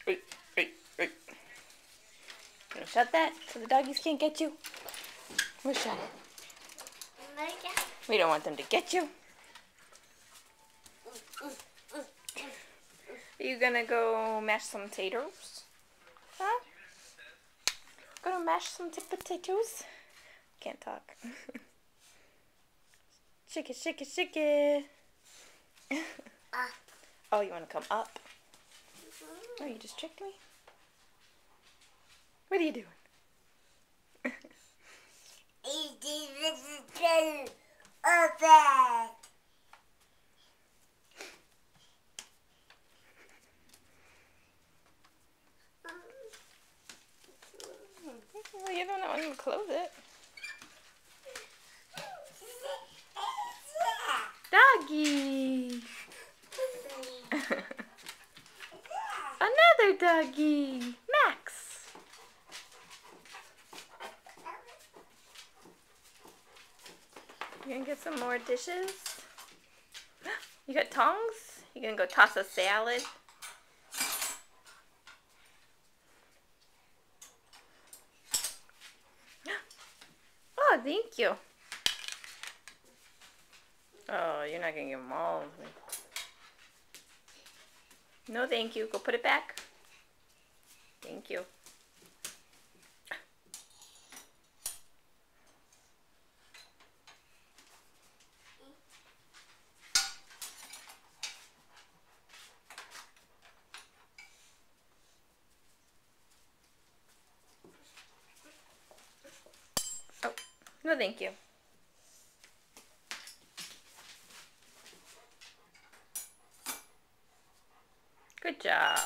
Wait, wait, wait. Gonna shut that so the doggies can't get you. We'll shut it. We don't want them to get you. Are you gonna go mash some potatoes? Huh? Gonna mash some potatoes? Can't talk. Shake it, shake it, shake it. Oh, you wanna come up? Oh, you just tricked me? What are you doing? Well, you don't want to close it. Doggy! Another doggy! Max! You gonna get some more dishes? You got tongs? You gonna go toss a salad? Oh, thank you. Oh, you're not gonna give them all of me. No, thank you. Go put it back. Thank you. Oh, no, thank you. Good job.